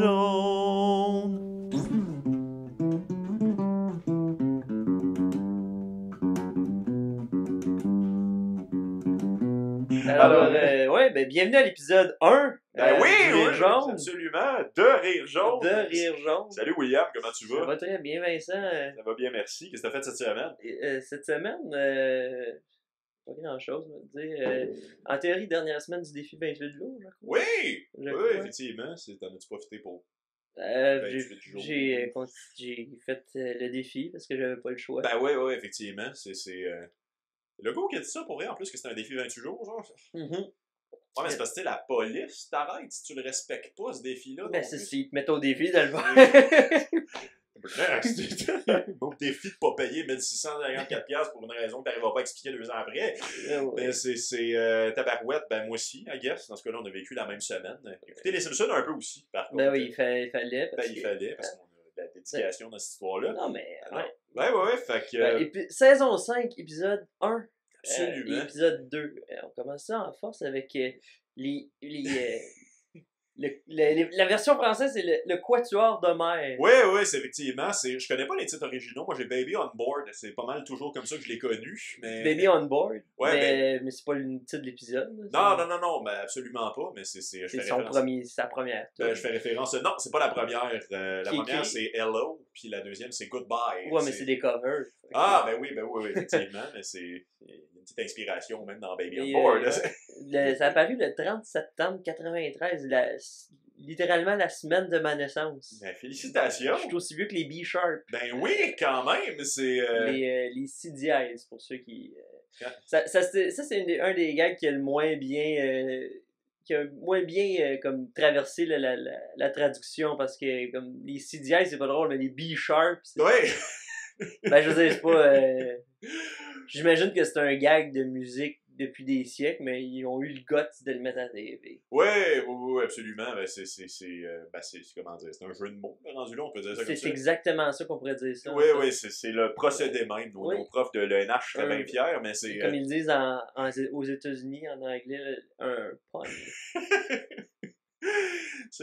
jaune. Alors, ouais, ben bienvenue à l'épisode 1 Ben oui, du Rire oui, jaune. absolument. De Rire jaune. De Rire jaune. Salut William, comment tu vas? Ça va très bien, Vincent. Ça va bien, merci. Qu'est-ce que t'as fait cette semaine? Cette semaine, pas grand-chose, on va dire. En théorie, dernière semaine du défi 28 jours, je crois. Oui! Je Oui, crois. effectivement. T'en as-tu profité pour? J'ai 28 jours. j'ai fait le défi parce que j'avais pas le choix. Ben oui, effectivement. C'est le gars qui a dit ça pour vrai, en plus, que c'était un défi 28 jours, genre. Mhm. Ouais, mais c'est parce que la police t'arrête si tu le respectes pas, ce défi-là. Ben, non c'est plus. s'ils te mettent au défi de le faire. Bon défi de pas payer 1654$ pour une raison que t'arriveras pas à expliquer 2 ans après. Ouais. Mais c'est tabarouette, ben moi aussi, I guess. Dans ce cas-là, on a vécu la même semaine. Écoutez, les Simpsons un peu aussi, par contre. Ben oui, il fallait. Parce Ben, il fallait, parce qu'on a de la dédication dans cette histoire-là. Non, mais Alors, ouais. ouais, fait que... Saison 5, épisode 1. Absolument. Épisode 2. On commence ça en force avec la version française, c'est le Quatuor d'Homère. Ouais, c'est effectivement. Je connais pas les titres originaux. Moi, j'ai Baby on Board. C'est pas mal toujours comme ça que je l'ai connu. Mais... Baby on Board. Ouais, mais c'est pas le titre de l'épisode. Là, Non, ben absolument pas. Mais c'est c'est sa première. Je fais référence. Non, c'est pas la première. La première, c'est Hello. Puis la deuxième, c'est Goodbye. Ouais, mais c'est des covers. Ah, ben oui, effectivement. Mais c'est une petite inspiration même dans Baby on Et, Board. ça a apparu le 30 septembre 93, littéralement la semaine de ma naissance. Ben, félicitations. Je suis aussi vieux que les B-Sharp. Ben oui, quand même. C'est. Les C-dièses, pour ceux qui... Ça c'est un des gags qui a le moins bien... comme traversé la traduction, parce que comme les C-dièses, c'est pas drôle, mais les B-Sharp... Ouais. Ben, je veux dire, c'est pas... J'imagine que c'est un gag de musique depuis des siècles, mais ils ont eu le guts de le mettre à la TV. Oui, absolument. Ben, c'est comment dire, c'est un jeu de mots, rendu là, on peut dire ça comme ça. C'est exactement ça qu'on pourrait dire ça. Oui, c'est le procédé même. Nos profs de l'ENH seraient bien fiers, mais c'est... Comme ils disent aux États-Unis, en anglais, un pun.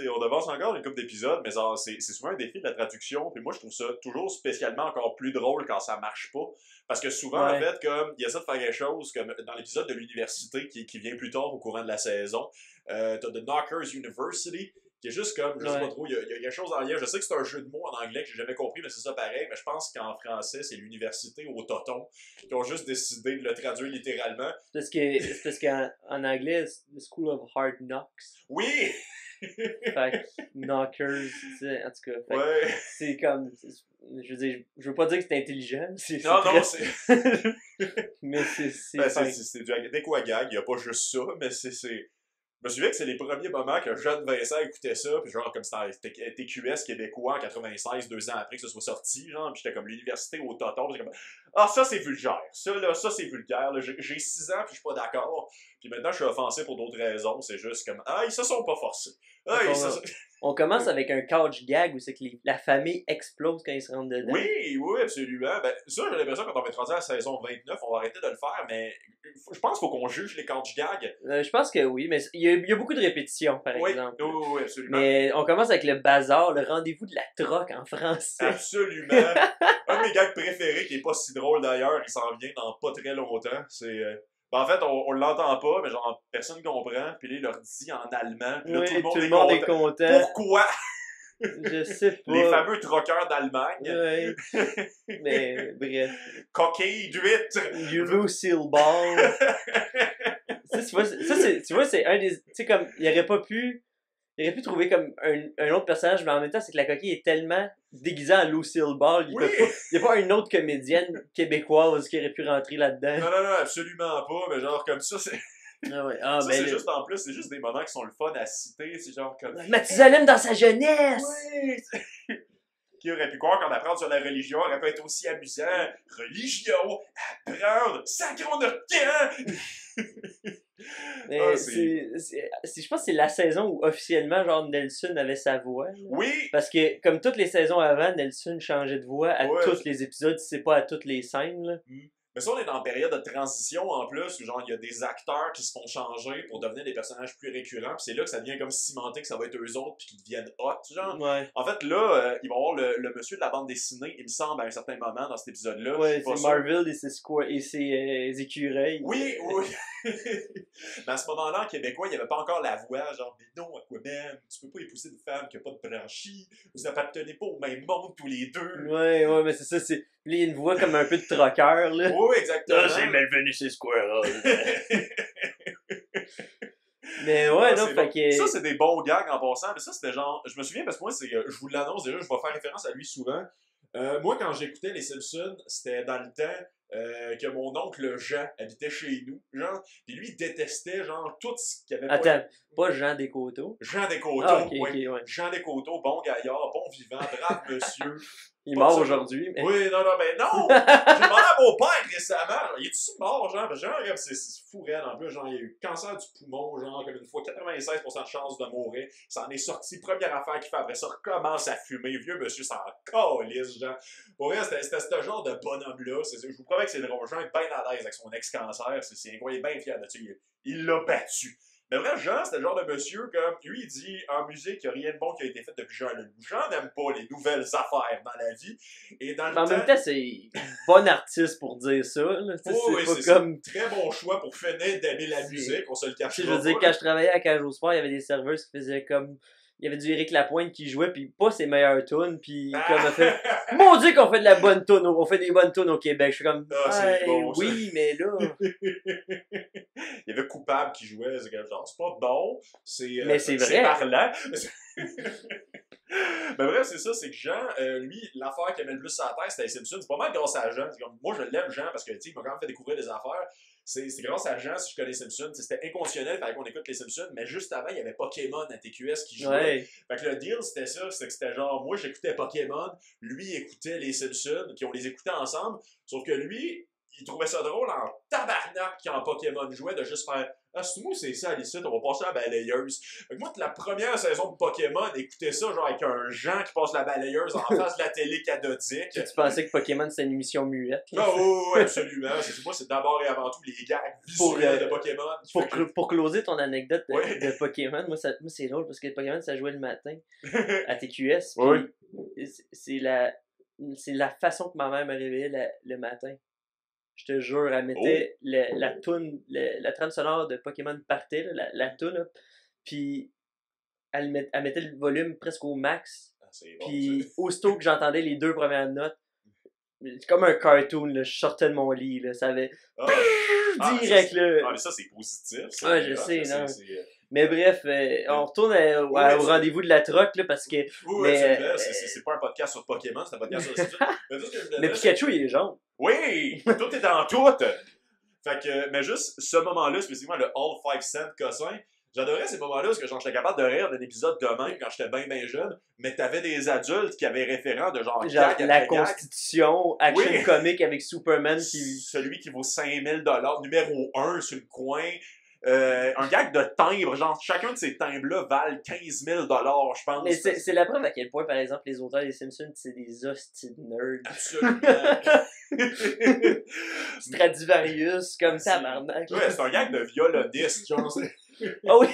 On avance encore une couple d'épisodes, mais c'est souvent un défi de la traduction. Puis moi, je trouve ça toujours spécialement encore plus drôle quand ça marche pas. Parce que souvent, en fait, comme il essaie de faire quelque chose, comme dans l'épisode de l'université qui vient plus tard au courant de la saison, t'as The Knockers University, qui est juste comme, je sais pas trop, il y a quelque chose en lien. Je sais que c'est un jeu de mots en anglais que j'ai jamais compris, mais c'est ça pareil. Mais je pense qu'en français, c'est l'université au toton, qui ont juste décidé de le traduire littéralement. C'est parce qu'en anglais, c'est The School of Hard Knocks. Oui! Fait que Knockers, en tout cas. Ouais. C'est comme... Je veux dire, je veux pas dire que c'est intelligent. Non, c'est... mais c'est du adéquat-gag, il y a pas juste ça, mais c'est... Je me souviens que c'est les premiers moments que jeune Vincent écoutait ça, puis genre comme c'était TQS québécois en 96, 2 ans après que ce soit sorti, genre, puis j'étais comme l'université au toton, puis comme ça c'est vulgaire, ça c'est vulgaire, là. J'ai 6 ans puis je suis pas d'accord, puis maintenant je suis offensé pour d'autres raisons, c'est juste comme ils se sont pas forcés. On commence avec un couch gag où c'est que la famille explose quand ils se rentrent dedans. Oui, absolument. Ben, ça, j'ai l'impression que quand on va être rendu à la saison 29, on va arrêter de le faire, mais je pense qu'il faut qu'on juge les couch gags. Je pense que oui, mais il y a beaucoup de répétitions, par exemple. Oui, absolument. Mais on commence avec le bazar, le rendez-vous de la troc en français. Absolument. Un de mes gags préférés, qui est pas si drôle d'ailleurs, il s'en vient dans pas très longtemps, c'est... en fait, on l'entend pas, mais genre, personne comprend, puis là, il leur dit en allemand, puis là, tout le monde est content. Pourquoi? Je sais pas. Les fameux troqueurs d'Allemagne. Ouais. Mais bref. Coquille d'huître. Lucille Ball. Tu vois, c'est un des... Tu sais, comme, il aurait pu trouver comme un autre personnage, mais en même temps, c'est que la coquille est tellement déguisée en Lucille Ball. Il n'y a pas une autre comédienne québécoise qui aurait pu rentrer là-dedans. Non, absolument pas. Mais genre, comme ça, c'est... c'est juste en plus, c'est juste des moments qui sont le fun à citer. C'est genre comme... Mathusalem dans sa jeunesse! Oui! Qui aurait pu croire qu'en apprendre sur la religion aurait pas été aussi amusant? Religion! Apprendre! Sacrons notre camp! Je pense que c'est la saison où officiellement genre Nelson avait sa voix. Là. Oui! Parce que comme toutes les saisons avant, Nelson changeait de voix à tous les épisodes, si c'est pas à toutes les scènes. Là. Mais ça, on est en période de transition en plus, où genre, il y a des acteurs qui se font changer pour devenir des personnages plus récurrents, puis c'est là que ça devient comme cimenté que ça va être eux autres, puis qu'ils deviennent hot, genre. Ouais. En fait, là, il va y avoir le monsieur de la bande dessinée, il me semble, à un certain moment dans cet épisode-là. Ouais, c'est Marvel et ses écureuils. Oui, oui. Mais à ce moment-là, en québécois, il n'y avait pas encore la voix, genre, mais non, Aquaman, tu peux pas épouser une femme qui a pas de branchie, vous appartenez pas au même monde tous les deux. Ouais, mais c'est ça, c'est. Là, il y a une voix comme un peu de troqueur, là. Oui, exactement. Ah, c'est malvenu, c'est Squirrel. Mais ouais, non, fait que. Ça, c'est des bons gags en passant, mais ça, c'était genre. Je me souviens parce que moi, je vous l'annonce déjà, je vais faire référence à lui souvent. Moi, quand j'écoutais les Simpsons, c'était dans le temps que mon oncle Jean habitait chez nous, genre, puis lui, il détestait, genre, tout ce qu'il y avait. Attends, pas Jean Descoteaux. Jean Descoteaux, Ah, ok, ouais. ouais. Jean Descoteaux, bon gaillard, bon vivant, brave monsieur. Il est mort aujourd'hui, mais. Oui, non, mais non! J'ai demandé à mon père récemment, genre, il est-tu mort, genre? Parce que genre, c'est fou raide en plus, genre, il a eu cancer du poumon, genre, comme une fois, 96% de chance de mourir. Ça en est sorti, première affaire qu'il fait, après ça, recommence à fumer. Vieux monsieur s'en calisse, genre. Pour vrai, c'était ce genre de bonhomme-là. Je vous promets que c'est drôle. Jean est bien à l'aise avec son ex-cancer, c'est incroyable, il est bien fier de ça. Il l'a battu. Mais vrai, Jean, c'était le genre de monsieur comme, lui, il dit, en musique, il n'y a rien de bon qui a été fait depuis Jean Leloup. Jean n'aime pas les nouvelles affaires dans la vie. Et dans le en même temps, c'est bon artiste pour dire ça. Là. Oh, oui, c'est comme... très bon choix pour finir d'aimer la musique, on se le cache pas. Je veux dire, quand je travaillais à Cage au Sport, il y avait des serveuses qui faisaient comme... Il y avait du Éric Lapointe qui jouait, puis pas ses meilleures tunes, puis comme on fait... Mon Dieu qu'on fait de la bonne tune, on fait des bonnes tunes au Québec. Je suis comme, bon, oui, mais là... Il y avait Coupable qui jouait, c'est comme genre, c'est pas bon, mais c'est vrai. C'est parlant. Mais bref, c'est ça, c'est que Jean, lui, l'affaire qui avait le plus sur la tête, c'était les Simpsons. C'est pas mal grâce à Jean. Comme, moi, je l'aime, Jean, parce que, il m'a quand même fait découvrir des affaires. C'est grâce à Jean si je connais les Simpsons. C'était inconditionnel, fallait qu'on écoute les Simpsons, mais juste avant, il y avait Pokémon à TQS qui jouait. Ouais. Fait que le deal, c'était ça, c'est que c'était genre, moi, j'écoutais Pokémon, lui écoutait les Simpsons, puis on les écoutait ensemble, sauf que lui, il trouvait ça drôle en tabarnak quand Pokémon jouait de juste faire « Ah, c'est moi, c'est ça, ici, on va passer à la balayeuse. » Fait que moi, la première saison de Pokémon, écouter ça genre avec un Jean qui passe la balayeuse en face de la télé cathodique. Tu pensais que Pokémon c'était une émission muette? Oh, oui, absolument. Moi, c'est d'abord et avant tout les gags visuels de Pokémon. Pour closer ton anecdote de Pokémon, moi c'est drôle parce que Pokémon ça jouait le matin à TQS. Oui. C'est la façon que ma mère me réveillait le matin. Je te jure, elle mettait la trame sonore de Pokémon partait, la toune, puis elle mettait le volume presque au max. Puis aussitôt que j'entendais les 2 premières notes, comme un cartoon, là, je sortais de mon lit, là, ça avait direct là. Ah mais ça c'est positif. Ouais, je sais, non. Mais bref, on retourne au rendez-vous de la troc là, parce que. Oui, c'est pas un podcast sur Pokémon, c'est un podcast sur. Mais Pikachu il est jaune. Oui, tout est dans tout. Fait que, mais juste ce moment-là, spécifiquement le All 5 Cent cossin, j'adorais ces moments-là parce que genre j'étais capable de rire d'un épisode de même quand j'étais bien jeune, mais t'avais des adultes qui avaient référent de genre la Constitution, action comique avec Superman qui... Celui qui vaut 5000$, numéro 1 sur le coin. Un gag de timbre, genre chacun de ces timbres-là valent 15 000$, je pense. Mais c'est la preuve à quel point, par exemple, les auteurs des Simpsons, c'est des hosties de nerds. Absolument. Stradivarius, comme tabarnak. Ouais, c'est un gag de violoniste, genre. Ah oui!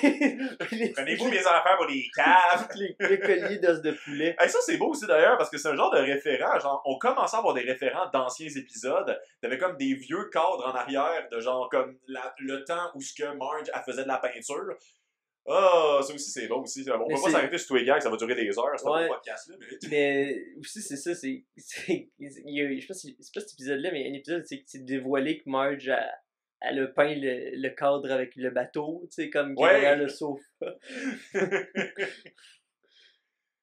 Prenez-vous mes affaires pour les caves! les colliers d'os de poulet. Hey, ça, c'est beau aussi d'ailleurs, parce que c'est un genre de référent. Genre, on commençait à avoir des référents d'anciens épisodes. T'avais comme des vieux cadres en arrière, de genre comme le temps où ce que Marge elle faisait de la peinture. Ah, ça aussi, c'est bon aussi. On peut pas s'arrêter sur tous les gags, ça va durer des heures, c'est pas un podcast-là. Mais aussi, c'est ça, je sais pas si c'est pas cet épisode-là, mais un épisode, c'est dévoilé que Marge elle a peint le cadre avec le bateau, tu sais, comme derrière le sofa.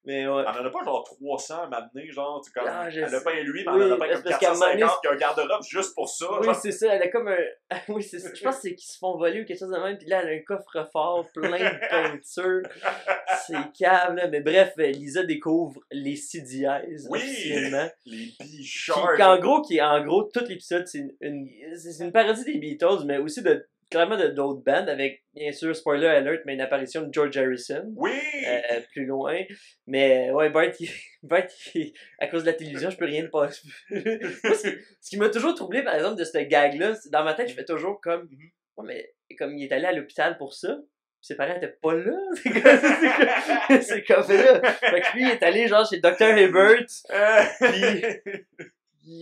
Mais ouais. Elle en a pas genre 300 à m'amener, genre, tu comme. Elle a peint lui, mais elle en a peint comme parce 450 qui a un garde-robe juste pour ça. Oui, c'est ça, elle a comme un. Oui, c'est ça. Je pense que c'est qu'ils se font voler ou quelque chose de même, puis là, elle a un coffre-fort plein de peinture. C'est cave, là. Mais bref, Lisa découvre les C dièses. Oui! Officiellement. Les B-sharp. En gros, tout l'épisode, c'est une parodie des Beatles, mais aussi de clairement d'autres bandes avec, bien sûr, spoiler alert, mais une apparition de George Harrison. Oui! Plus loin. Mais ouais, Bart, à cause de la télévision, je peux rien de pas. Ce qui m'a toujours troublé, par exemple, de ce gag-là, dans ma tête, je fais toujours comme. Ouais, mais comme il est allé à l'hôpital pour ça. Ses parents étaient pas là. C'est comme ça. Fait que lui, il est allé genre chez Dr. Hibbert. Puis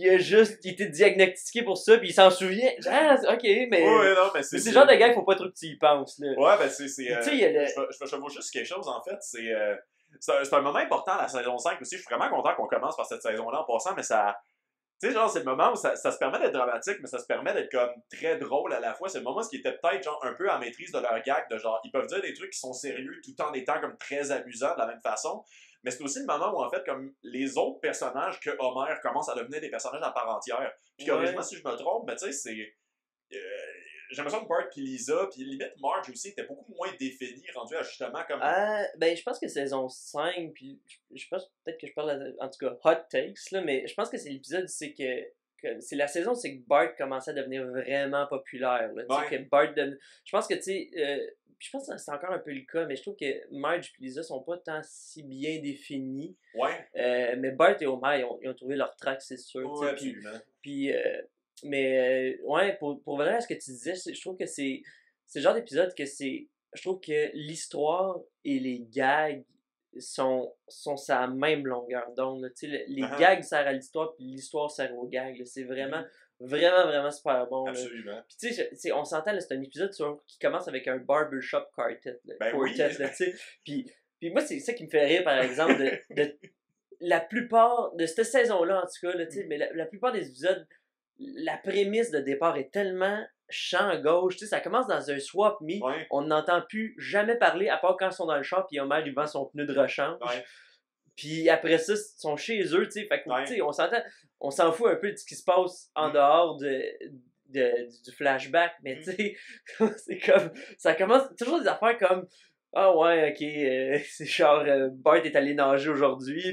il était diagnostiqué pour ça, puis il s'en souvient. Ah, ok, mais. Ouais, non, mais c'est le genre de gars, il faut pas trop que tu y penses, là. Ouais, ben c'est. Tu sais, il y a le. Je veux juste quelque chose, en fait. C'est un moment important à la saison 5 aussi. Je suis vraiment content qu'on commence par cette saison-là en passant, mais ça. Tu sais, genre, c'est le moment où ça se permet d'être dramatique, mais ça se permet d'être comme très drôle à la fois. C'est le moment où qui était peut-être genre un peu en maîtrise de leur gag, de genre, ils peuvent dire des trucs qui sont sérieux tout en étant comme très amusants de la même façon. Mais c'est aussi le moment où, en fait, comme les autres personnages que Homer commencent à devenir des personnages à part entière. Puis, corrige-moi si je me trompe, mais tu sais, c'est. J'ai l'impression que Bart puis Lisa, puis limite Marge aussi, était beaucoup moins définie, rendu à justement comme. Ben, je pense que saison 5, puis je pense peut-être que je parle, en tout cas, hot takes, là, mais je pense que c'est l'épisode, c'est que c'est la saison, c'est que Bart commençait à devenir vraiment populaire. Là, ouais. Que Bart je pense que, tu sais, je pense que c'est encore un peu le cas, mais je trouve que Marge et Lisa sont pas tant si bien définis. Ouais. Mais Bart et Homer, ils ont trouvé leur track, c'est sûr. Ouais, absolument. Puis mais ouais, pour venir à ce que tu disais, je trouve que c'est le genre d'épisode que c'est. Je trouve que l'histoire et les gags sont sur la même longueur d'onde. Les gags servent à l'histoire, puis l'histoire sert aux gags. C'est vraiment, vraiment, vraiment super bon. Absolument. Puis tu sais, on s'entend, c'est un épisode qui commence avec un barbershop quartet. Puis moi, c'est ça qui me fait rire, par exemple, de la plupart de cette saison-là, en tout cas, là, mais la plupart des épisodes, la prémisse de départ est tellement champ gauche, ça commence dans un swap meet, on n'entend plus jamais parler à part quand ils sont dans le char puis Homer il vend son pneu de rechange. Puis après ça, ils sont chez eux, fait que on s'en fout un peu de ce qui se passe en dehors du flashback, mais tu sais, c'est comme ça commence toujours des affaires comme ah ouais, ok, c'est genre Bart est allé nager aujourd'hui,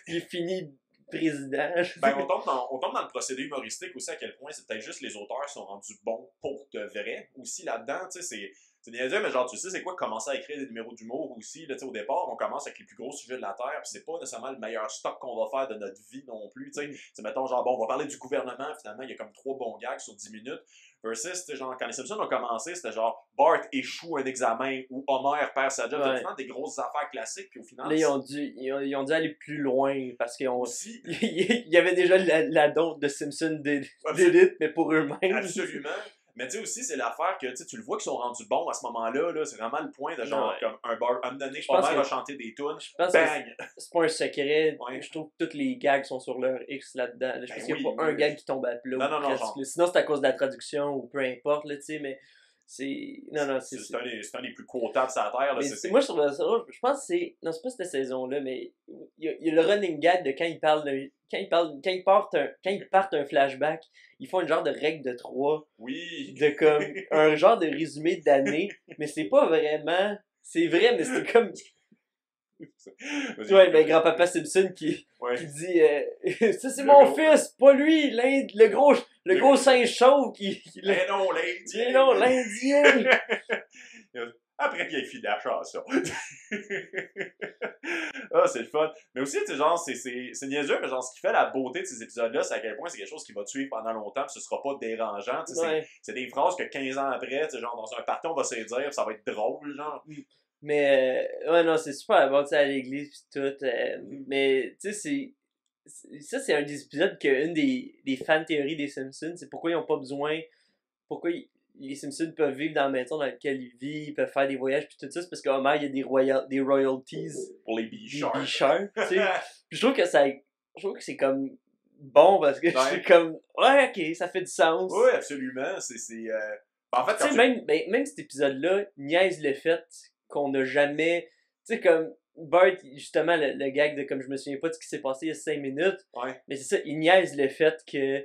puis il finit président. Ben, on tombe dans le procédé humoristique aussi, à quel point c'est peut-être juste les auteurs sont rendus bons pour de vrai aussi là-dedans. Tu sais, c'est niaiseux, mais genre, tu sais, c'est quoi commencer à écrire des numéros d'humour aussi. Là, au départ, on commence avec les plus gros sujets de la Terre, puis c'est pas nécessairement le meilleur stock qu'on va faire de notre vie non plus. Tu sais, mettons, genre, bon, on va parler du gouvernement, finalement, il y a comme 3 bons gags sur 10 minutes. Versus, genre, quand les Simpsons ont commencé, c'était genre Bart échoue un examen ou Homer perd sa job. C'était vraiment des grosses affaires classiques, puis au final. Là, ils ont dû aller plus loin parce qu'il y avait déjà la dose de Simpsons d'élite, mais pour eux-mêmes. Absolument. Mais tu sais aussi, c'est l'affaire que tu le vois qu'ils sont rendus bons à ce moment-là. Là, c'est vraiment le point de genre, comme un bar. À un moment donné, Homer va chanter des tunes. Bang! C'est pas un secret. Je trouve que tous les gags sont sur leur X là-dedans. Je pense qu'il n'y a pas un gag qui tombe à plat. Non. Sinon, c'est à cause de la traduction ou peu importe, là, tu sais, mais c'est. Non, c'est un des plus quotables sur la Terre. Là, moi, je trouve ça drôle. Je pense que c'est. Non, c'est pas cette saison-là, mais il y a le running gag de quand ils parlent quand ils partent un flashback, ils font une genre de règle de 3. Oui. De comme un genre de résumé d'année, mais c'est pas vraiment. C'est vrai, mais c'est comme. Ouais, mais grand-papa Simpson qui dit ça c'est mon fils, pas lui, le gros singe chauve qui mais non, l'Indien. Mais non, l'Indien. Après qu'il ait fini la chanson. Ah, c'est le fun. Mais aussi, tu sais, genre, c'est niaiseux, mais genre, ce qui fait la beauté de ces épisodes-là, c'est à quel point c'est quelque chose qui va te suivre pendant longtemps, puis ce sera pas dérangeant. Tu sais, c'est des phrases que 15 ans après, tu sais, genre, dans un party, on va se dire, ça va être drôle, genre. Mais, ouais, non, c'est super bon, tu sais, à l'église, pis tout. Mais, tu sais, ça, c'est un des épisodes qu'une des fan-théories des Simpsons, c'est pourquoi ils n'ont pas besoin. Pourquoi les Simpsons peuvent vivre dans la maison dans laquelle ils vivent, ils peuvent faire des voyages, puis tout ça, c'est parce qu'au moins, il y a des royalties. Pour les Bichard. Tu sais. Puis je trouve que c'est comme bon, parce que c'est comme, ouais, ok, ça fait du sens. Oui, absolument. En fait, tu sais, même cet épisode-là niaise le fait qu'on n'a jamais. Tu sais, comme Bart, justement, le gag de comme je me souviens pas de ce qui s'est passé il y a 5 minutes. Mais c'est ça, il niaise le fait que.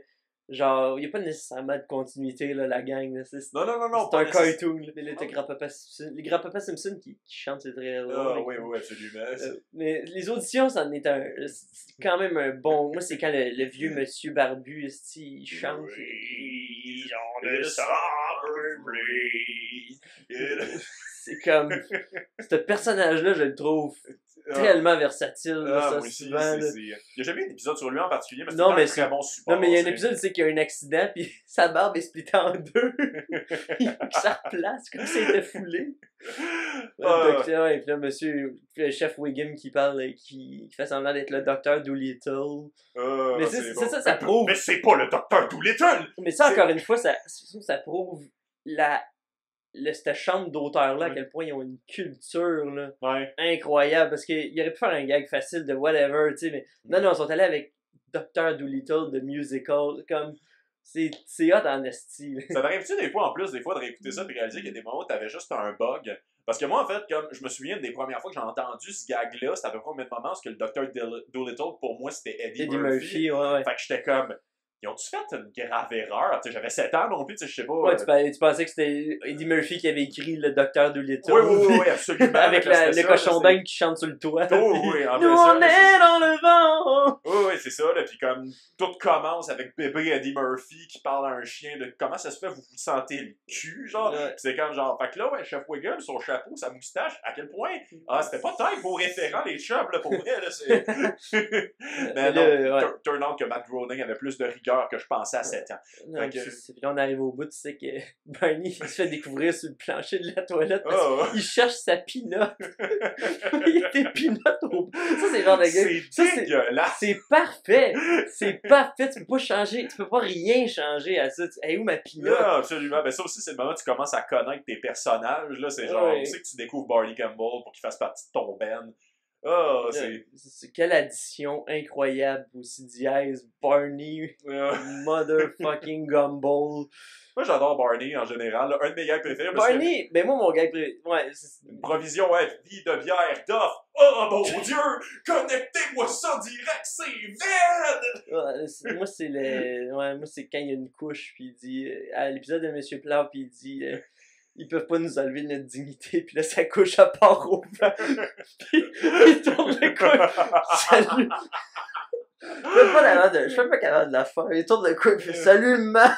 Genre, il n'y a pas nécessairement de continuité, là, la gang. Là. Non. C'est un cartoon. Là, les grands-papas Simpson qui chantent ces traits-là. Ah, oui, absolument. Mais les auditions, c'en est c'est quand même un bon. Moi, c'est quand le vieux monsieur barbu, il chante. Oui, on le sort C'est comme... Ce personnage-là, je le trouve tellement versatile. Là, ça, moi aussi, souvent, là. il n'y a jamais eu d'épisode sur lui en particulier, mais c'est Non, mais un très bon support. Non, mais il y a un épisode, c'est qu'il y a un accident, puis sa barbe est splittée en deux. Il faut que ça replace, comme si elle était foulée. Le docteur, et puis là, le chef Wiggum qui parle, qui fait semblant d'être le docteur Doolittle. Mais c'est ça, ça prouve... Mais c'est pas le docteur Doolittle! Mais ça, encore une fois, ça prouve cette chambre d'auteurs-là, à quel point ils ont une culture là, incroyable. Parce qu'il aurait pu faire un gag facile de whatever, tu sais, mais non, ils sont allés avec Dr. Doolittle, de musical, comme... C'est hot en esti. Ça t'arrive-tu des fois, en plus, de réécouter ça et réaliser qu'il y a des moments où t'avais juste un bug? Parce que moi, en fait, comme je me souviens des premières fois que j'ai entendu ce gag-là, c'était à peu près au même moment parce que le Dr. Doolittle, pour moi, c'était Eddie Murphy. Ouais. Fait que j'étais comme... Ils ont-tu fait une grave erreur? T'sais, j'avais 7 ans non plus, je sais pas. Ouais, tu pensais que c'était Eddie Murphy qui avait écrit le Docteur Doolittle. Oui, absolument. Avec le cochon d'Inde qui chante sur le toit. Oui, en Nous, on est dans le vent! Oui, c'est ça. Là, puis comme tout commence avec bébé Eddie Murphy qui parle à un chien de comment ça se fait, vous sentez le cul, genre. Ouais. C'est comme genre. Fait que là, Chef Wiggum, son chapeau, sa moustache, à quel point. Ah, c'était pas tant vos référents, les chums, là, pour vrai, là. C'est... Mais non, turn out que Matt Groening avait plus de rigueur que je pensais à 7 ans. Non, puis là, on arrive au bout, tu sais que Barney, il se fait découvrir sur le plancher de la toilette parce qu'il cherche sa pinotte. Il était pinotte au... Ça, c'est le genre de gars... C'est dégueulasse! C'est parfait! C'est parfait! Tu peux pas changer, tu peux pas rien changer à ça. Hey, où ma pinotte? Non, absolument. Ben ça aussi, c'est le moment où tu commences à connaître tes personnages. Là, c'est genre, tu sais que tu découvres Barney Campbell pour qu'il fasse partie de ton band. C'est quelle addition incroyable aussi dièse Barney motherfucking Gumball. Moi j'adore Barney en général, un de mes gags préférés. Barney, mais moi mon gag préféré, une provision vie de bière d'offre. Oh mon Dieu, connectez-moi ça direct, c'est vide. Moi c'est quand il y a une couche puis il dit à l'épisode de Monsieur Plau puis il dit ils peuvent pas nous enlever notre dignité, puis là, sa couche à part au vent. Puis il tourne le couche. Salut. Je fais pas capable de la faire. Il tourne le couche, il fait salut, man.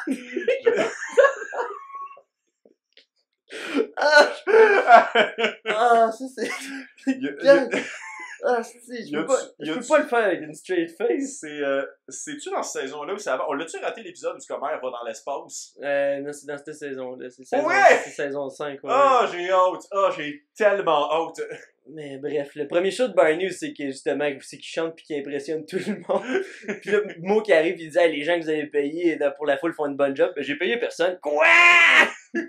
Ça c'est. Je peux pas le faire avec une straight face. C'est-tu dans cette saison-là où ça va? On l'a-tu raté l'épisode où Scomer va dans l'espace? Non, c'est dans cette saison-là. C'est saison 5. J'ai hâte. J'ai tellement hâte. Mais bref, le premier show de Barney, c'est que justement, c'est qu'il chante pis qu'il impressionne tout le monde. Puis là, Mo qui arrive, il dit les gens que vous avez payés pour la foule font une bonne job. Ben, j'ai payé personne. Quoi? Ça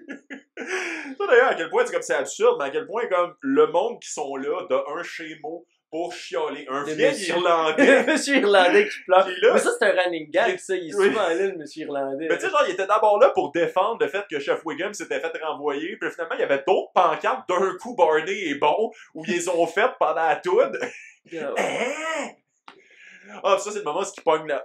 d'ailleurs, à quel point c'est absurde, mais à quel point comme le monde qui sont là, de un chez Mo pour chialer. Un vieil Irlandais. Monsieur Irlandais qui pleure. Mais ça, c'est un running gag, ça. Il est souvent là, le Monsieur Irlandais. Mais tu sais, genre, il était d'abord là pour défendre le fait que Chef Wiggum s'était fait renvoyer. Puis finalement, il y avait d'autres pancartes d'un coup Barney est bon, où ils les ont faites pendant la toune. Ça, c'est le moment où ils pognent le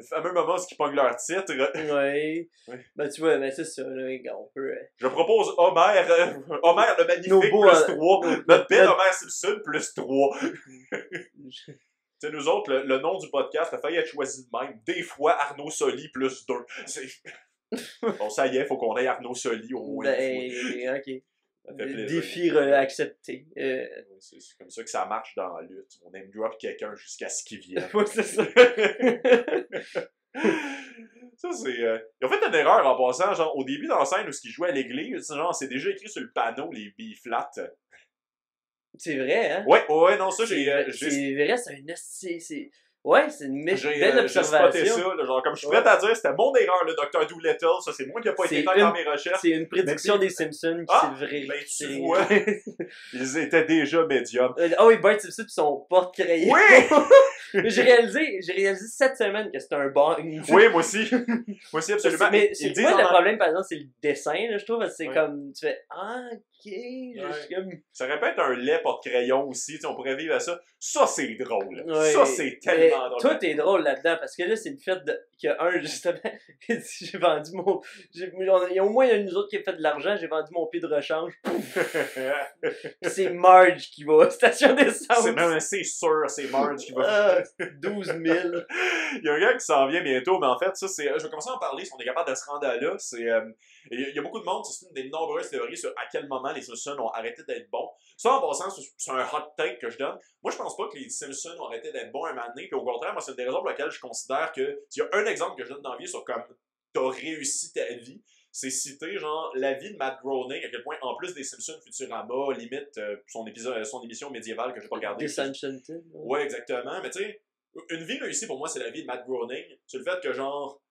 fameux moment où ils pognent leur titre. Oui. Ben, tu vois, c'est ça, là, on peut... Je propose Homer le Magnifique plus 3. Notre belle Homer Simpson plus 3. Tu sais, nous autres, le nom du podcast a failli être choisi de même. Des fois, Arnaud Soli plus 2. Bon, ça y est, faut qu'on ait Arnaud Soli au moins une fois. OK. Défi accepté. C'est comme ça que ça marche dans la lutte. On aime drop quelqu'un jusqu'à ce qu'il vienne. Ouais, c'est ça. Ça, c'est... Ils ont fait une erreur en passant, genre, au début dans la scène où ils jouaient à l'église, genre, c'est déjà écrit sur le panneau, les B-flats. C'est vrai, hein? Ouais, non, ça, j'ai... C'est vrai, c'est Ouais, c'est une belle observation. J'ai spoté ça, là, genre, comme je suis prêt à dire, c'était mon erreur, le Dr. Doolittle, ça, c'est moi qui n'ai pas été dans mes recherches. C'est une prédiction des Simpsons qui c'est vrai. Ben, tu vois, ils étaient déjà médiums. Oui, Bart Simpson pis son porte-crayon. Oui! J'ai réalisé cette semaine que c'était un bang. Oui, moi aussi. Moi aussi, absolument. Mais moi, le problème, par exemple, c'est le dessin, là, je trouve. C'est comme, tu fais, ok. Ça aurait pu être un lait porte-crayon aussi, on pourrait vivre à ça. Ça, c'est drôle. Ouais, ça, c'est tellement drôle. Tout est drôle là-dedans, parce que là, c'est le fait que justement, j'ai vendu mon... Il y a au moins une autre qui a fait de l'argent, j'ai vendu mon pied de rechange. C'est Marge qui va à la station d'essence. C'est sûr, c'est Marge qui va. 12 000. Il y a un gars qui s'en vient bientôt, mais en fait, ça, c'est... Je vais commencer à en parler si on est capable de se rendre à là. C'est... Et il y a beaucoup de monde, c'est une des nombreuses théories sur à quel moment les Simpsons ont arrêté d'être bons. Ça, en passant, c'est un hot take que je donne. Moi, je pense pas que les Simpsons ont arrêté d'être bons un moment donné, puis au contraire, moi, c'est une des raisons pour lesquelles je considère que s'il y a un exemple que je donne dans la vie sur comme t'as réussi ta vie, c'est citer genre la vie de Matt Groening, à quel point en plus des Simpsons, Futurama, limite son émission médiévale que j'ai pas regardée. Disenchanted. Ouais, exactement. Mais tu sais, une vie réussie pour moi, c'est la vie de Matt Groening. C'est le fait que genre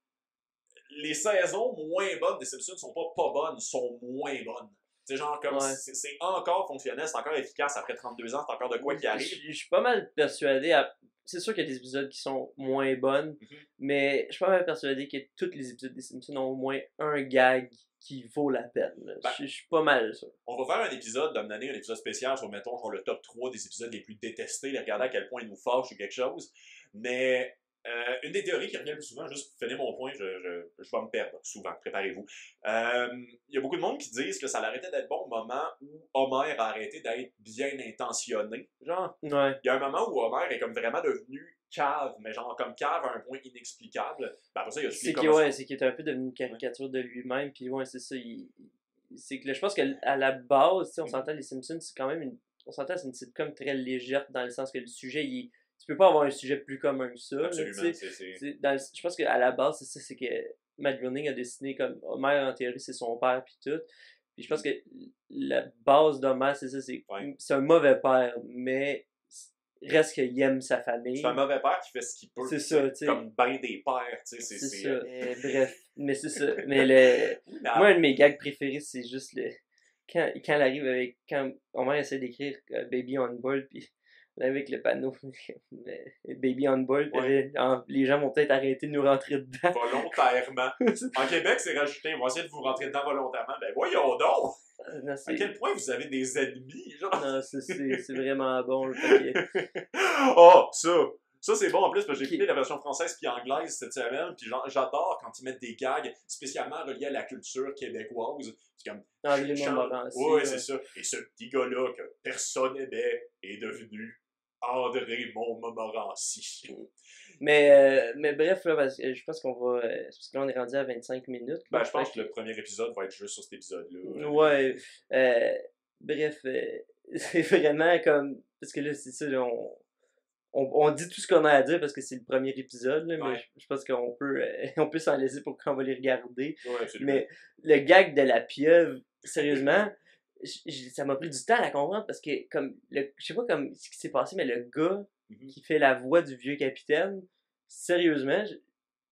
les saisons moins bonnes des Simpsons sont pas bonnes, sont moins bonnes. C'est genre comme c'est encore fonctionnel, c'est encore efficace après 32 ans, c'est encore de quoi qui arrive. Je suis pas mal persuadé. C'est sûr qu'il y a des épisodes qui sont moins bonnes, mais je suis pas mal persuadé que tous les épisodes des Simpsons ont au moins un gag qui vaut la peine. Ben, je suis pas mal sûr. On va faire un épisode d'une année, un épisode spécial sur, mettons, genre le top 3 des épisodes les plus détestés, les regarder à quel point ils nous fâchent ou quelque chose. Mais une des théories qui revient le plus souvent, juste pour finir mon point, je vais me perdre souvent, préparez-vous. Il y a beaucoup de monde qui disent que ça arrêtait d'être bon au moment où Homer a arrêté d'être bien intentionné. Genre, il y a un moment où Homer est comme vraiment devenu cave, mais genre comme cave à un point inexplicable. Ben après ça, il a c'est qu'il est un peu devenu une caricature de lui-même, puis ouais, c'est ça. C'est que là, je pense qu'à la base, on s'entend, les Simpsons, c'est quand même on s'entend, c'est une sitcom très légère dans le sens que le sujet, tu peux pas avoir un sujet plus commun que ça. Absolument, là, je pense qu'à la base, c'est ça, c'est que Matt Groening a dessiné comme Homer, en théorie, c'est son père, puis tout. Puis je pense que la base d'Homer, c'est ça, c'est un mauvais père, mais reste qu'il aime sa famille. C'est un mauvais père qui fait ce qu'il peut. C'est ça, tu sais. Comme ben des pères, tu sais. C'est ça. Bref, mais c'est ça. Mais moi, un de mes gags préférés, c'est juste quand elle arrive avec. Quand Homer essaie d'écrire Baby on Board, puis avec le panneau Baby on Board, les gens vont peut-être arrêter de nous rentrer dedans. Volontairement. En Québec, c'est rajouté. Ils vont essayer de vous rentrer dedans volontairement. Ben voyons donc! Non, à quel point vous avez des ennemis, genre? Non, c'est vraiment bon. Oh, ça c'est bon en plus parce que j'ai écouté la version française puis anglaise cette semaine, puis j'adore quand ils mettent des gags spécialement reliés à la culture québécoise. C'est comme André Montmorency. Oui, c'est ça. Et ce petit gars-là que personne n'aimait est devenu André Montmorency. Mais bref, là, parce que je pense qu'on va. Parce que là, on est rendu à 25 minutes. Ben, je pense que le premier épisode va être juste sur cet épisode-là. Ouais. Bref, c'est vraiment comme. Parce que là, c'est ça, là, on dit tout ce qu'on a à dire parce que c'est le premier épisode, là, mais je pense qu'on peut, on peut s'en laisser pour quand on va les regarder. Ouais, mais le gag de la pieuvre, sérieusement, ça m'a pris du temps à la comprendre parce que, comme, je sais pas comme ce qui s'est passé, mais le gars qui fait la voix du vieux capitaine, sérieusement,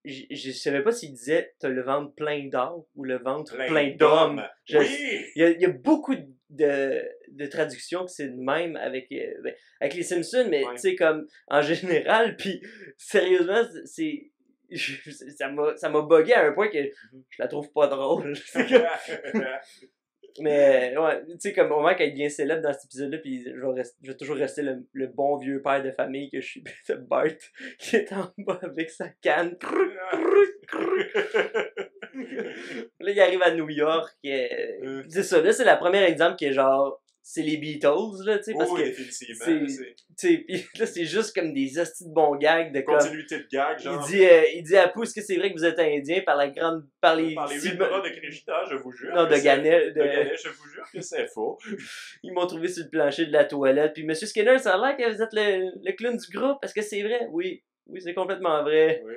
je savais pas s'il disait t'as le ventre plein d'or ou le ventre plein d'hommes. Oui! Il y a beaucoup de traductions que c'est de même avec les Simpsons, mais tu sais, comme en général, puis sérieusement, ça m'a bugué à un point que je la trouve pas drôle. Mais ouais, tu sais, comme au moment qu'elle devient célèbre dans cet épisode-là, puis je vais toujours rester le bon vieux père de famille que je suis, de Bart, qui est en bas avec sa canne. Là, il arrive à New York. C'est ça, là, c'est le premier exemple qui est genre. C'est les Beatles, là, tu sais, parce que pis là, c'est juste comme des hosties de bons gags de continuité de gags, genre. Il dit à Pooh, est-ce que c'est vrai que vous êtes indien par les 8 bras de Krishna, je vous jure. Non, de Ganet, je vous jure que c'est faux. Ils m'ont trouvé sur le plancher de la toilette, puis Monsieur Skinner, ça a l'air que vous êtes le clown du groupe, est-ce que c'est vrai? Oui, c'est complètement vrai. Oui,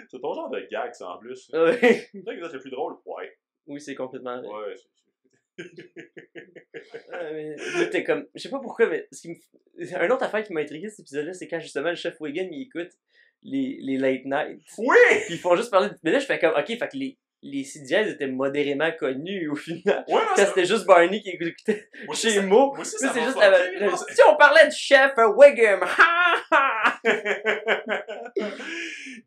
c'est ton genre de gag, ça, en plus. Oui. C'est vrai que vous êtes le plus drôle? Ouais. Oui, c'est complètement vrai. Ouais, mais t'es comme. Je sais pas pourquoi, mais un autre affaire qui m'a intrigué cet épisode-là, c'est quand justement le chef Wiggin il écoute les late nights. Oui! Puis ils font juste parler. Mais là, je fais comme, ok, fait que les CDs étaient modérément connus au final. Ouais, quand c'était juste Barney qui écoutait chez Mo. Moi aussi, c'est juste okay, si on parlait du chef Wiggum.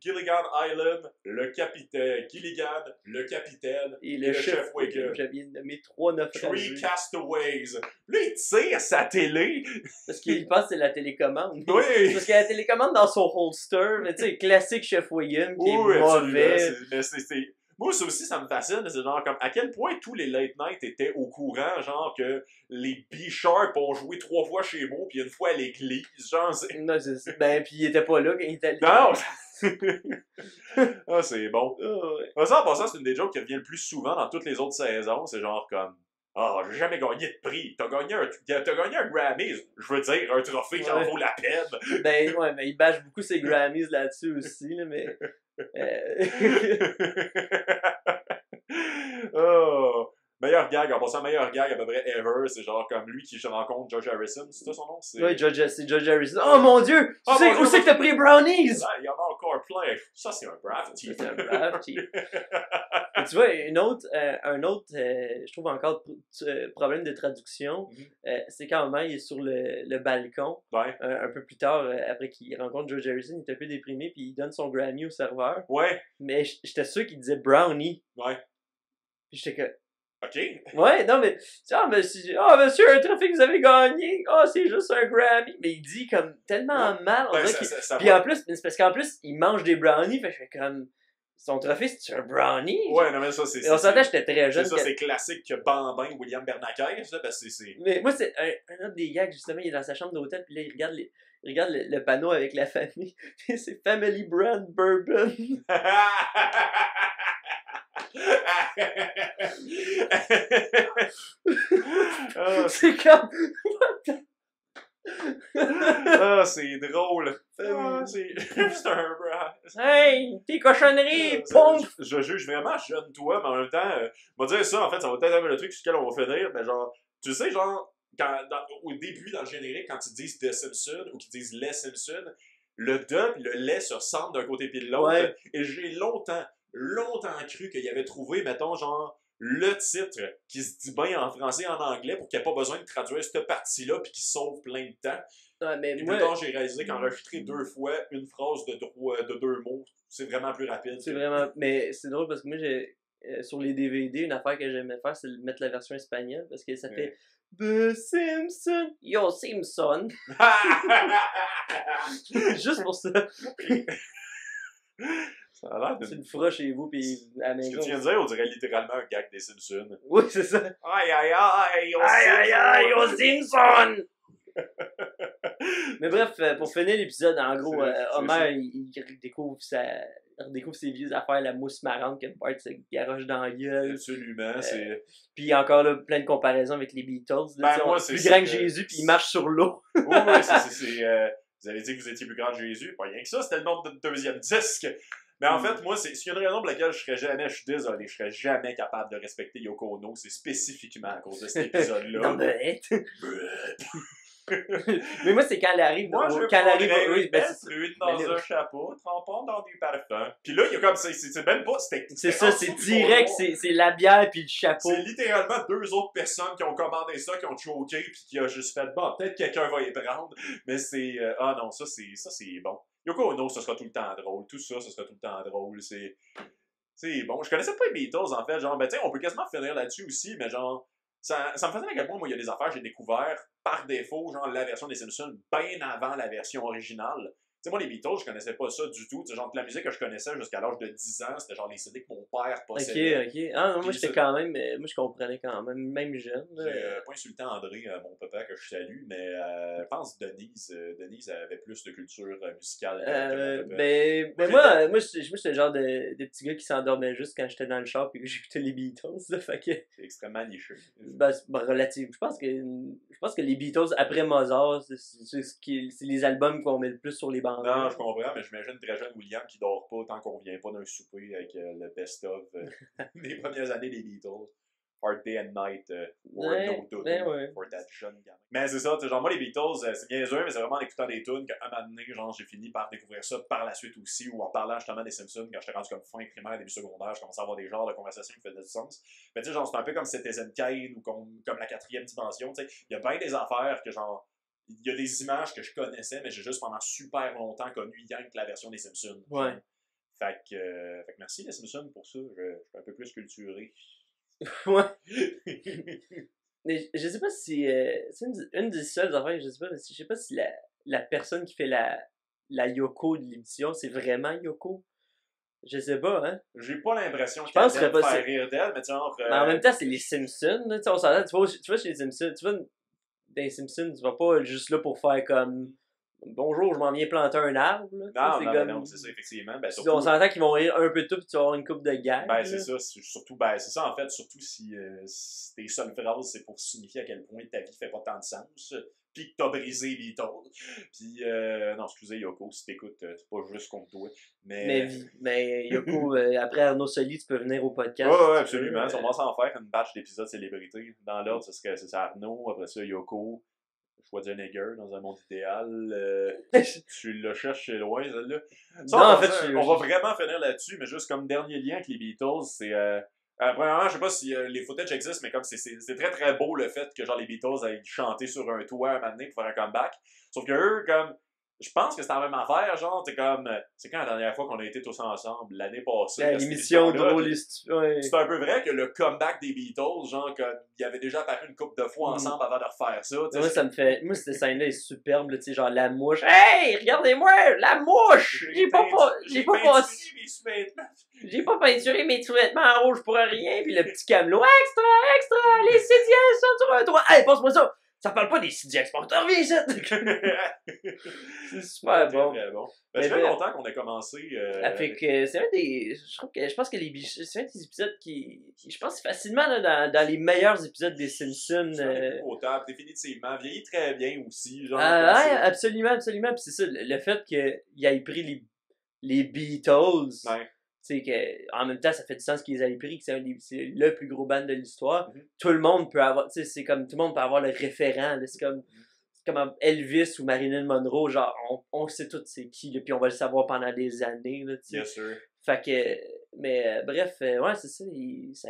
Gilligan Island, le capitaine. Gilligan, le capitaine. Et le chef Wiggum. J'avais nommé 3 naufragés. 3 castaways. Là, il tire sa télé. Parce qu'il pense que c'est la télécommande. Oui. Parce qu'il y a la télécommande dans son holster. Mais tu sais, classique chef Wiggum qui est mauvais. Moi, ça aussi, ça me fascine. C'est genre comme à quel point tous les late night étaient au courant, genre que les B-Sharp ont joué 3 fois chez moi, puis une fois à l'église. Genre, c'est. Non, ben, puis il était pas là quand il était allé. Non! Ah, c'est bon. Oh, ouais. Ça, en passant, c'est une des jokes qui revient le plus souvent dans toutes les autres saisons. C'est genre comme. Ah, j'ai jamais gagné de prix. T'as gagné un Grammy. Je veux dire, un trophée qui en vaut la peine. Ben, ouais, mais il bâche beaucoup ses Grammys là-dessus aussi, là, mais. Oh. Meilleur gag, en passant, meilleur gag à peu près ever, c'est genre comme lui qui rencontre George Harrison, c'est ça son nom? Ouais, c'est George Harrison. Oh mon dieu! Tu sais où c'est que t'as pris brownies? Ah, il y en a encore plein. Ça, c'est un brave type. C'est un brave type. Tu vois, un autre, je trouve encore problème de traduction, c'est quand même il est sur le balcon, ouais. Un peu plus tard, après qu'il rencontre George Harrison, il est un peu déprimé, puis il donne son Grammy au serveur. Ouais. Mais j'étais sûr qu'il disait brownie. Ouais. Puis j'étais que... OK. Ouais, non, mais... monsieur, un trophée que vous avez gagné. C'est juste un Grammy. Mais il dit comme tellement mal. On dirait puis en plus, c'est parce qu'en plus, il mange des brownies. Fait que je fais comme... Son trophée, c'est un brownie? Ouais, non, mais ça, c'est... Et on s'entend, j'étais très jeune. Ça, c'est classique que Bambin, William Bernacquez, là, parce que c'est... Mais moi, c'est un autre des gags, justement, il est dans sa chambre d'hôtel, puis là, il regarde le panneau avec la famille. C'est Family Brand Bourbon. C'est comme... Ah, c'est drôle. C'est un bras. Hey, tes cochonneries, pompe! Je juge vraiment jeune toi, mais en même temps, on va dire ça, en fait, ça va peut-être être le truc sur lequel on va finir, mais genre, tu sais, genre, au début, dans le générique, quand ils disent The Simpsons ou qu'ils disent Les Simpsons, le de et le lait se ressemblent d'un côté puis de l'autre, Ouais. et j'ai longtemps cru qu'il avait trouvé, mettons, genre, le titre qui se dit bien en français et en anglais pour qu'il n'y ait pas besoin de traduire cette partie-là puis qu'il sauve plein de temps. Ouais, mais et plus tard, j'ai réalisé qu'enregistrer 2 fois une phrase de 2 mots, c'est vraiment plus rapide. C'est vraiment... Mais c'est drôle parce que moi, sur les DVD, une affaire que j'aimais faire, c'est de mettre la version espagnole parce que ça fait The Simpson. Yo, Simpson. Juste pour ça. Ça a l'air de... Tu le feras chez vous, puis à la maison. Ce que tu viens de dire, on dirait littéralement un gag des Simpsons. Oui, c'est ça. Aïe, aïe, aïe, yo Simpson! Mais bref, pour finir l'épisode, en gros, Homer, il redécouvre ses vieilles affaires, la mousse marrante que Bart se garoche dans la gueule. Absolument, Puis encore là, plein de comparaisons avec les Beatles. Ben, moi, c'est plus grand que Jésus, puis il marche sur l'eau. Oui, vous avez dit que vous étiez plus grand que Jésus. Pas rien que ça, c'était le nom de notre deuxième disque. Mais en fait, moi, s'il y a une raison pour laquelle je suis désolé, je serais jamais capable de respecter Yoko Ono, c'est spécifiquement à cause de cet épisode-là. Non, mais... Mais moi, c'est quand elle arrive. Moi, je arrive dans un chapeau, trempant dans du parfum. Puis là, il y a comme c'est même pas. C'est ça, c'est direct, c'est la bière puis le chapeau. C'est littéralement 2 autres personnes qui ont commandé ça, qui ont choqué, puis qui a juste fait bon, peut-être quelqu'un va y prendre. Mais c'est. Ah non, ça c'est bon. Yoko Ono, ça sera tout le temps drôle. Tout ça, ça sera tout le temps drôle. C'est bon. Je connaissais pas les Beatles, en fait. Genre, ben, tu sais, on peut quasiment finir là-dessus aussi, mais genre. Ça me fascine à quel point, moi, il y a des affaires que j'ai découvert par défaut, genre la version des Simpsons, bien avant la version originale. Tu sais, moi, les Beatles, je connaissais pas ça du tout. Tu sais, genre, la musique que je connaissais jusqu'à l'âge de 10 ans, c'était genre les CD que mon père possédait. Ok. Ah, non, moi, j'étais quand même... Moi, je comprenais quand même jeune. Pas insulté André, mon papa, que je salue, mais je pense Denise avait plus de culture musicale que mon papa. Ben moi, j'étais le genre de petit gars qui s'endormait juste quand j'étais dans le char et que j'écoutais les Beatles. Là, fait que... C'est extrêmement niché. Relatif. Je pense que les Beatles, après Mozart, c'est les albums qu'on met le plus sur les bandes. Non, je comprends, mais j'imagine très jeune William qui dort pas tant qu'on vient pas d'un souper avec le best-of des premières années des Beatles. Hard Day and Night or No Dodo for that jeune gamin. Mais c'est ça, genre moi les Beatles, c'est bien sûr, mais c'est vraiment en écoutant des tunes qu'à un moment donné, genre j'ai fini par découvrir ça par la suite aussi, ou en parlant justement des Simpsons quand j'étais rendu comme fin primaire, début secondaire, je commençais à avoir des genres de conversations qui faisaient du sens. Mais tu sais, genre c'est un peu comme Citizen Kane ou comme la 4e dimension, tu sais, il y a bien des affaires que genre il y a des images que je connaissais, mais j'ai juste pendant super longtemps connu rien que la version des Simpsons. Ouais. Fait que merci les Simpsons pour ça, je suis un peu plus culturé. Ouais. Mais je sais pas si... c'est une des seules affaires, je sais pas si la personne qui fait la Yoko de l'émission, c'est vraiment Yoko. Je sais pas, hein. J'ai pas l'impression Je pense que qu'elle pas faire rire d'elle, mais genre... Mais en même temps, c'est les Simpsons, là, tu sais, on s'entend, tu vois chez les Simpsons, tu vois, dans les Simpsons, tu vas pas juste là pour faire comme bonjour, je m'en viens planter un arbre, là. Non, c'est ça, effectivement. Ben, surtout, on s'entend qu'ils vont rire un peu de tout, puis tu vas avoir une coupe de gags. Ben, c'est ça, surtout, ben, c'est ça, en fait, surtout si tes seules phrases, c'est pour signifier à quel point ta vie fait pas tant de sens, puis que t'as brisé Beatles. Puis, non, excusez, Yoko, si t'écoutes, c'est pas juste contre toi. Mais Yoko, après Arnaud Soli, tu peux venir au podcast. Ouais, absolument. On va s'en faire une batch d'épisodes célébrités. Dans l'ordre, c'est Arnaud, après ça, Yoko. Schwarzenegger dans un monde idéal. Tu le cherches chez loin, celle-là. On va vraiment finir là-dessus, mais juste comme dernier lien avec les Beatles, c'est. Premièrement, je sais pas si les footages existent, mais comme c'est très très beau le fait que genre les Beatles aient chanté sur un toit un moment donné pour faire un comeback. Sauf que eux, comme. Je pense que c'est la même affaire, genre, c'est comme. C'est quand la dernière fois qu'on a été tous ensemble? L'année passée. L'émission drôle. C'est un peu vrai que le comeback des Beatles, genre, il y avait déjà apparu une couple de fois ensemble avant de refaire ça. Moi, ça me fait. Moi, cette scène-là est superbe, tu sais, genre la mouche. Hey, regardez-moi, la mouche! J'ai pas peinturé mes sous-vêtements en rouge pour rien, puis le petit camelot. Extra, les CDS sont sur un toit. Hey, passe-moi ça! Ça parle pas des CD exporteurs, viens ici! C'est super bon. Très bon. Ben, ça fait longtemps qu'on a commencé. C'est un des. Je pense que c'est un des épisodes qui. Je pense que c'est facilement là, dans les meilleurs épisodes des Simpsons. C'est potable, définitivement. Vieillit très bien aussi. Genre, absolument. Puis c'est ça, le fait qu'il ait pris les Beatles. Ouais. Tu sais, en même temps, ça fait du sens qu'ils aient pris, que c'est le plus gros band de l'histoire. Tout le monde peut avoir, tu sais, c'est comme tout le monde peut avoir le référent. Là, c'est comme Elvis ou Marilyn Monroe, genre, on sait tous c'est qui, là, puis on va le savoir pendant des années. Là, bien sûr. Fait que, mais bref, ouais, c'est ça,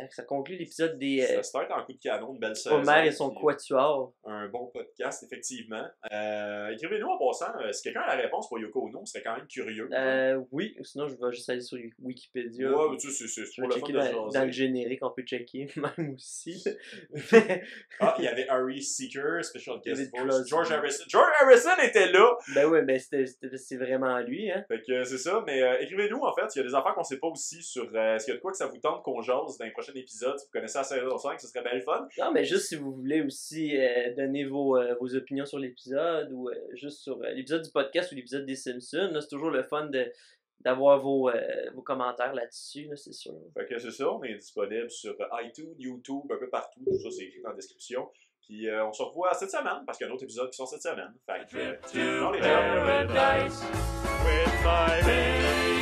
ça conclut l'épisode des. Ça start en coup de canon, une belle saison. Homer et son quatuor. Un bon podcast, effectivement. Écrivez-nous en passant, si quelqu'un a la réponse pour Yoko Ono, on serait quand même curieux. Oui, sinon je vais juste aller sur Wikipédia. Ouais, mais tu sais, c'est pour le fun de jaser. Dans le générique, on peut checker, même aussi. Il y avait Harry Seeker, special guest voice. George Harrison. George Harrison était là! Ben oui, ben c'est vraiment lui, hein. Fait que c'est ça, mais écrivez-nous, en fait, il y a des affaires qu'on sait pas aussi sur est-ce qu'il y a de quoi que ça vous tente qu'on jase dans les prochains épisodes. Si vous connaissez la saison 5, ce serait bien le fun. Non, mais juste si vous voulez aussi donner vos opinions sur l'épisode ou juste sur l'épisode du podcast ou l'épisode des Simpsons, c'est toujours le fun d'avoir vos commentaires là-dessus, là, c'est sûr. Fait que c'est ça, on est disponible sur iTunes, YouTube, un peu partout, tout ça c'est écrit dans la description. Puis on se revoit cette semaine, parce qu'il y a d'autres épisodes qui sont cette semaine. Fait que, dans les